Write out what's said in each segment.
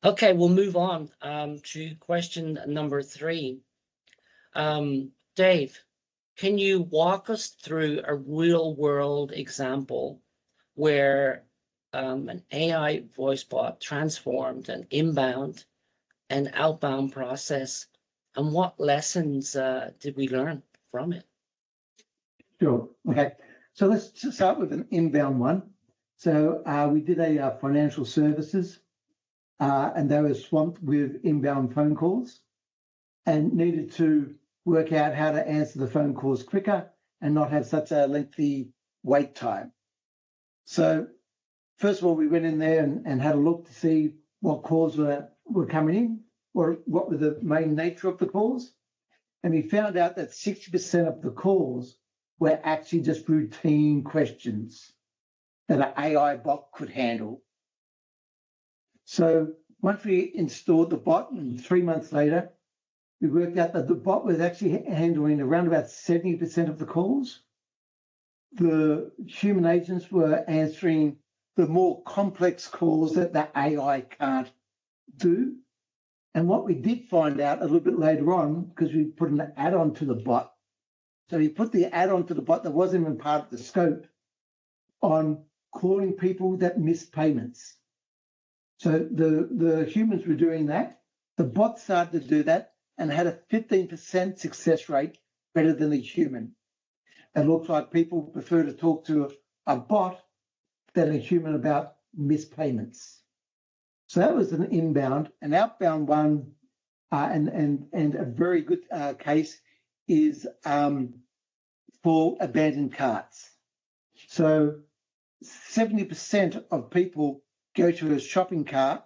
Okay, we'll move on to question number 3. Dave, can you walk us through a real-world example where an AI voice bot transformed an inbound and outbound process, and what lessons did we learn from it? Sure. Okay. So let's just start with an inbound one. So we did a financial services, and they were swamped with inbound phone calls and needed to work out how to answer the phone calls quicker and not have such a lengthy wait time. So first of all, we went in there and had a look to see what calls were coming in, or what were the main nature of the calls. And we found out that 60% of the calls were actually just routine questions that an AI bot could handle. So once we installed the bot, and 3 months later, we worked out that the bot was actually handling around about 70% of the calls. The human agents were answering the more complex calls that the AI can't do. And what we did find out a little bit later on, because we put an add-on to the bot, so we put the add-on to the bot that wasn't even part of the scope on calling people that missed payments. So the humans were doing that. The bot started to do that and had a 15% success rate, better than the human. It looks like people prefer to talk to a bot than a human about missed payments. So that was an inbound. An outbound one, and a very good case is for abandoned carts. So 70% of people go to a shopping cart,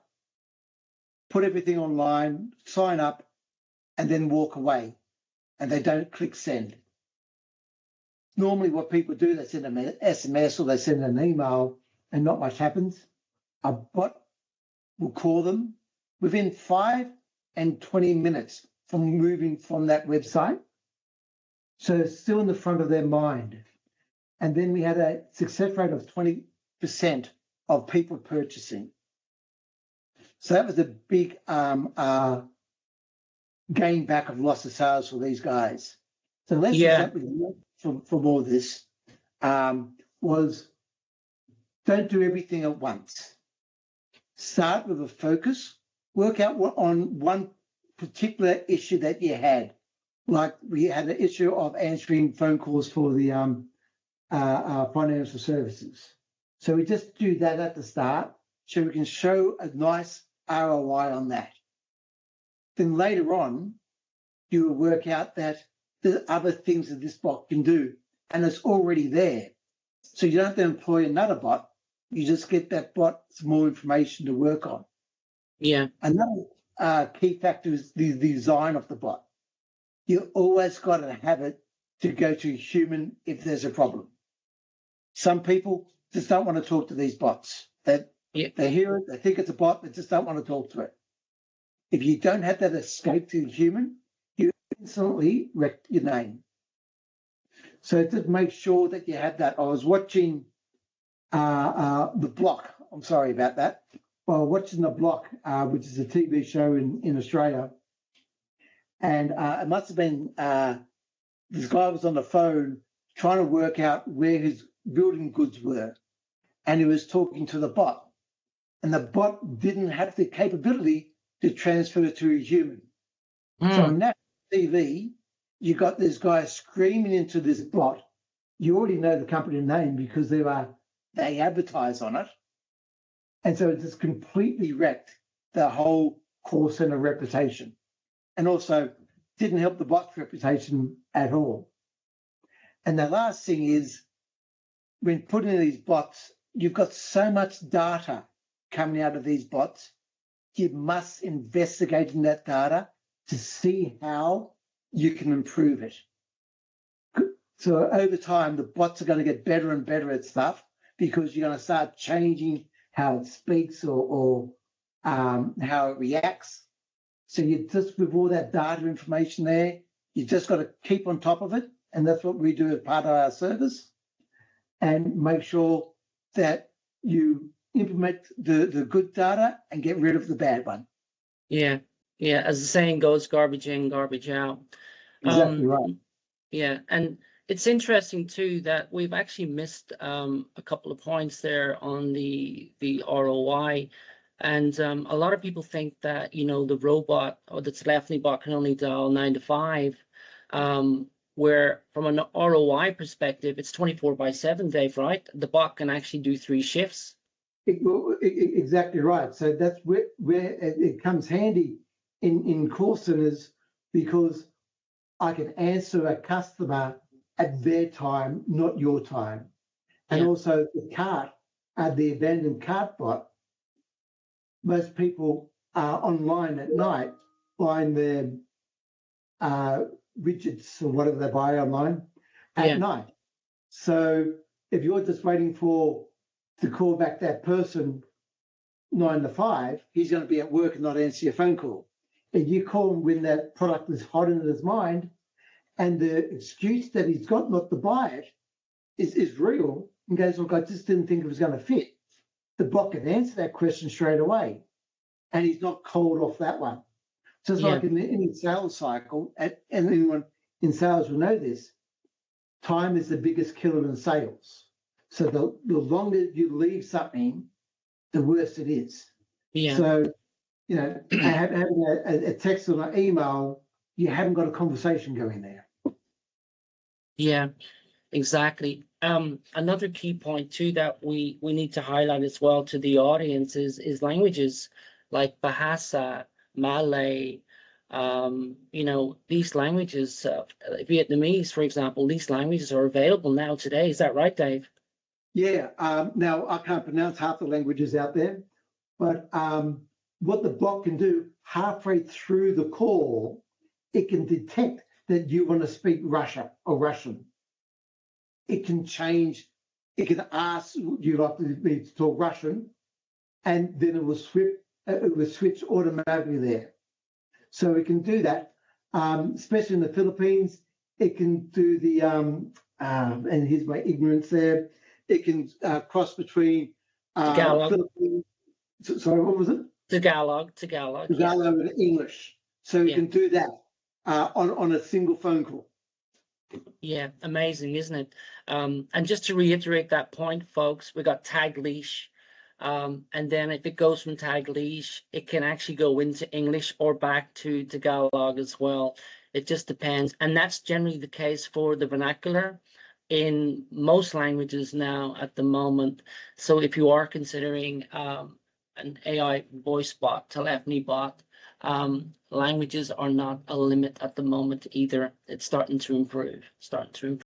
put everything online, sign up, and then walk away, and they don't click send. Normally what people do, they send an SMS or they send an email and not much happens. A bot will call them within 5 and 20 minutes from moving from that website. So it's still in the front of their mind. And then we had a success rate of 20% of people purchasing. So that was a big gain back of loss of sales for these guys. So the lessons that we learned from all this was don't do everything at once. Start with a focus, work out on one particular issue that you had. Like we had an issue of answering phone calls for the financial services. So we just do that at the start so we can show a nice ROI on that. Then later on, you will work out that there's other things that this bot can do, and it's already there. So you don't have to employ another bot. You just get that bot some more information to work on. Yeah. Another key factor is the design of the bot. You always got to have it to go to a human if there's a problem. Some people just don't want to talk to these bots. They hear it, they think it's a bot, they just don't want to talk to it. If you don't have that escape to the human, you instantly wreck your name. So just make sure that you have that. I was watching The Block. I'm sorry about that. Well, watching The Block, which is a TV show in Australia. And it must have been this guy was on the phone trying to work out where his building goods were. And he was talking to the bot. And the bot didn't have the capability to transfer it to a human. So on that TV, you got this guy screaming into this bot. You already know the company name because they advertise on it. And so it just completely wrecked the whole call center reputation. And also didn't help the bot's reputation at all. And the last thing is, when putting in these bots, you've got so much data coming out of these bots. You must investigate in that data to see how you can improve it. So over time, the bots are going to get better and better at stuff because you're going to start changing how it speaks or how it reacts. So you just, with all that data information there, you just got to keep on top of it. And that's what we do as part of our service. And make sure that you implement the good data and get rid of the bad one. Yeah, yeah. As the saying goes, garbage in, garbage out. Exactly right. Yeah, and it's interesting too that we've actually missed a couple of points there on the ROI, and a lot of people think that the robot or the telephony bot can only dial 9 to 5, where from an ROI perspective, it's 24/7, Dave, right? The bot can actually do 3 shifts. Exactly right. So that's where it comes handy in call centers, because I can answer a customer at their time, not your time. And Yeah. also the cart, the abandoned cart bot, most people are online at night buying their widgets or whatever they buy online at night. So if you're just waiting to call back that person 9 to 5, he's going to be at work and not answer your phone call. And you call him when that product is hot in his mind, and the excuse that he's got not to buy it is real, and goes, look, I just didn't think it was going to fit. The bot can answer that question straight away, and he's not called off that one. Just like in any sales cycle, and anyone in sales will know this, time is the biggest killer in sales. So the longer you leave something, the worse it is. Yeah. So, having a text or an email, you haven't got a conversation going there. Yeah, exactly. Another key point too that we need to highlight as well to the audience is languages like Bahasa, Malay. These languages, Vietnamese, for example, these languages are available now today. Is that right, Dave? Yeah. Now I can't pronounce half the languages out there, but what the bot can do halfway through the call, it can detect that you want to speak Russian. It can change. It can ask, "Would you like me to talk Russian?" And then it will switch automatically there. So it can do that, especially in the Philippines. It can do the and here's my ignorance there. It can cross between Philippines. Sorry, what was it? Tagalog. Tagalog and English. So you can do that on a single phone call. Yeah, amazing, isn't it? And just to reiterate that point, folks, we got tag leash. And then if it goes from tag leash, it can actually go into English or back to Tagalog as well. It just depends. And that's generally the case for the vernacular in most languages now at the moment. So if you are considering an AI voice bot, telephony bot, languages are not a limit at the moment either. It's starting to improve.